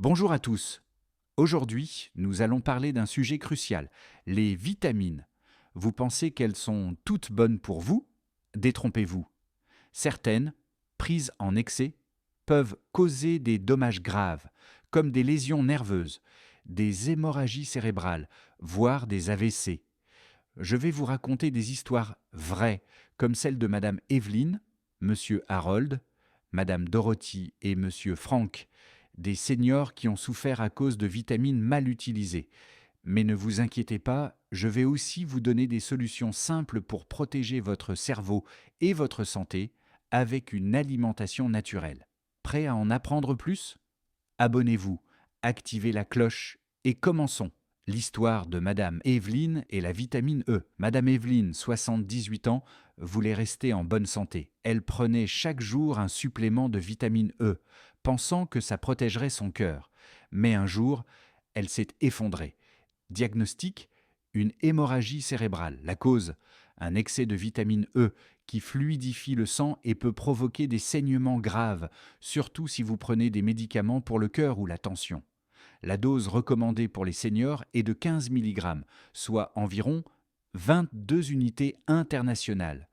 Bonjour à tous. Aujourd'hui, nous allons parler d'un sujet crucial, les vitamines. Vous pensez qu'elles sont toutes bonnes pour vous? Détrompez-vous. Certaines, prises en excès, peuvent causer des dommages graves, comme des lésions nerveuses, des hémorragies cérébrales, voire des AVC. Je vais vous raconter des histoires vraies, comme celle de Madame Evelyne, Monsieur Harold, Madame Dorothy et Monsieur Frank, des seniors qui ont souffert à cause de vitamines mal utilisées. Mais ne vous inquiétez pas, je vais aussi vous donner des solutions simples pour protéger votre cerveau et votre santé avec une alimentation naturelle. Prêt à en apprendre plus? Abonnez-vous, activez la cloche et commençons. L'histoire de Madame Evelyne et la vitamine E. Madame Evelyne, 78 ans, voulait rester en bonne santé. Elle prenait chaque jour un supplément de vitamine E, pensant que ça protégerait son cœur. Mais un jour, elle s'est effondrée. Diagnostic: une hémorragie cérébrale. La cause: un excès de vitamine E qui fluidifie le sang et peut provoquer des saignements graves, surtout si vous prenez des médicaments pour le cœur ou la tension. La dose recommandée pour les seniors est de 15 mg, soit environ 22 unités internationales.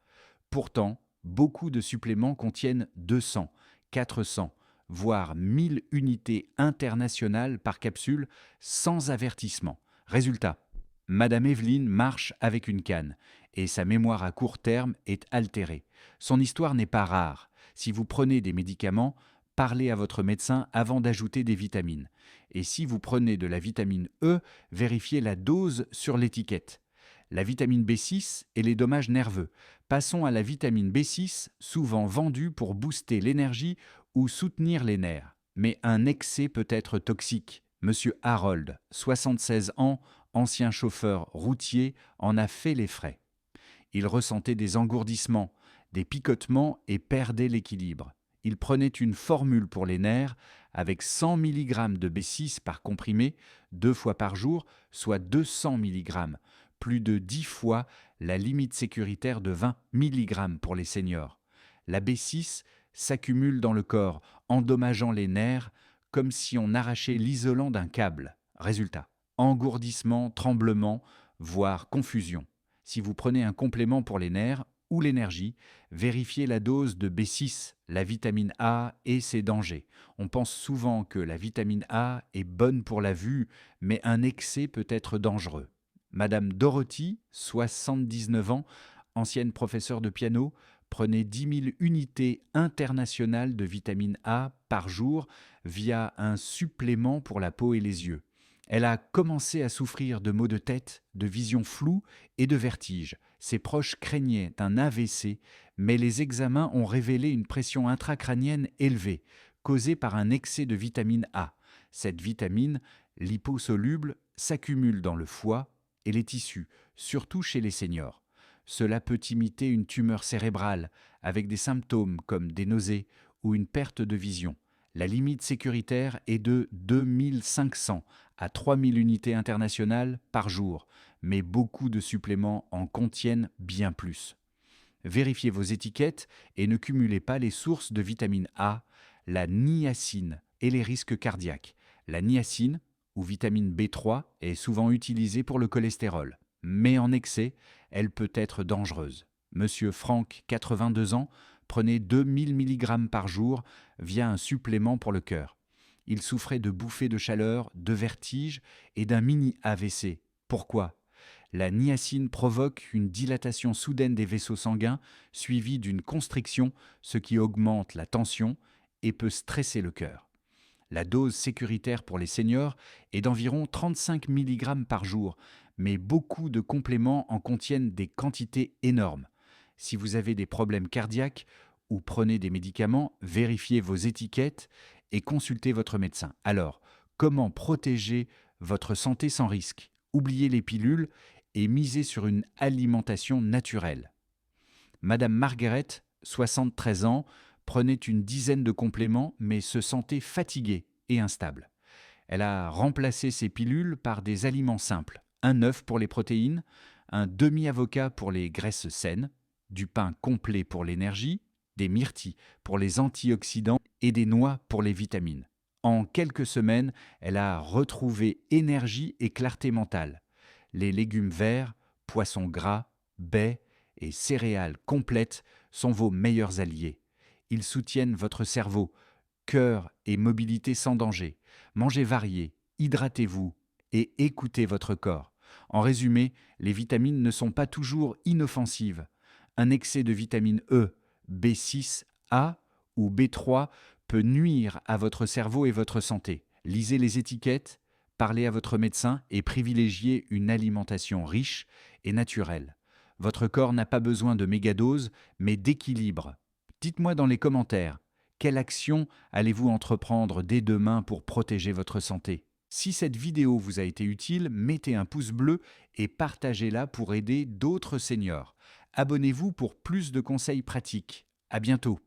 Pourtant, beaucoup de suppléments contiennent 200, 400, voire 1000 unités internationales par capsule sans avertissement. Résultat: Madame Evelyne marche avec une canne et sa mémoire à court terme est altérée. Son histoire n'est pas rare. Si vous prenez des médicaments, parlez à votre médecin avant d'ajouter des vitamines. Et si vous prenez de la vitamine E, vérifiez la dose sur l'étiquette. La vitamine B6 et les dommages nerveux. Passons à la vitamine B6, souvent vendue pour booster l'énergie ou soutenir les nerfs. Mais un excès peut être toxique. Monsieur Harold, 76 ans, ancien chauffeur routier, en a fait les frais. Il ressentait des engourdissements, des picotements et perdait l'équilibre. Il prenait une formule pour les nerfs avec 100 mg de B6 par comprimé 2 fois par jour, soit 200 mg, plus de 10 fois la limite sécuritaire de 20 mg pour les seniors. La B6 s'accumule dans le corps, endommageant les nerfs comme si on arrachait l'isolant d'un câble. Résultat: engourdissement, tremblement, voire confusion. Si vous prenez un complément pour les nerfs ou l'énergie, vérifiez la dose de B6, la vitamine A et ses dangers. On pense souvent que la vitamine A est bonne pour la vue, mais un excès peut être dangereux. Madame Dorothy, 79 ans, ancienne professeure de piano, prenait 10 000 unités internationales de vitamine A par jour via un supplément pour la peau et les yeux. Elle a commencé à souffrir de maux de tête, de vision floue et de vertige. Ses proches craignaient un AVC, mais les examens ont révélé une pression intracrânienne élevée, causée par un excès de vitamine A. Cette vitamine, liposoluble, s'accumule dans le foie et les tissus, surtout chez les seniors. Cela peut imiter une tumeur cérébrale, avec des symptômes comme des nausées ou une perte de vision. La limite sécuritaire est de 2500 à 3000 unités internationales par jour, mais beaucoup de suppléments en contiennent bien plus. Vérifiez vos étiquettes et ne cumulez pas les sources de vitamine A, la niacine et les risques cardiaques. La niacine, ou vitamine B3, est souvent utilisée pour le cholestérol, mais en excès, elle peut être dangereuse. Monsieur Frank, 82 ans, prenait 2000 mg par jour via un supplément pour le cœur. Il souffrait de bouffées de chaleur, de vertiges et d'un mini AVC. Pourquoi? La niacine provoque une dilatation soudaine des vaisseaux sanguins suivie d'une constriction, ce qui augmente la tension et peut stresser le cœur. La dose sécuritaire pour les seniors est d'environ 35 mg par jour, mais beaucoup de compléments en contiennent des quantités énormes. Si vous avez des problèmes cardiaques ou prenez des médicaments, vérifiez vos étiquettes et consultez votre médecin. Alors, comment protéger votre santé sans risque? Oubliez les pilules et misez sur une alimentation naturelle. Madame Margaret, 73 ans, prenait une dizaine de compléments mais se sentait fatiguée et instable. Elle a remplacé ses pilules par des aliments simples: un œuf pour les protéines, un demi-avocat pour les graisses saines, du pain complet pour l'énergie, des myrtilles pour les antioxydants et des noix pour les vitamines. En quelques semaines, elle a retrouvé énergie et clarté mentale. Les légumes verts, poissons gras, baies et céréales complètes sont vos meilleurs alliés. Ils soutiennent votre cerveau, cœur et mobilité sans danger. Mangez varié, hydratez-vous et écoutez votre corps. En résumé, les vitamines ne sont pas toujours inoffensives. Un excès de vitamine E, B6, A ou B3 peut nuire à votre cerveau et votre santé. Lisez les étiquettes, parlez à votre médecin et privilégiez une alimentation riche et naturelle. Votre corps n'a pas besoin de mégadoses, mais d'équilibre. Dites-moi dans les commentaires, quelle action allez-vous entreprendre dès demain pour protéger votre santé? Si cette vidéo vous a été utile, mettez un pouce bleu et partagez-la pour aider d'autres seniors. Abonnez-vous pour plus de conseils pratiques. À bientôt.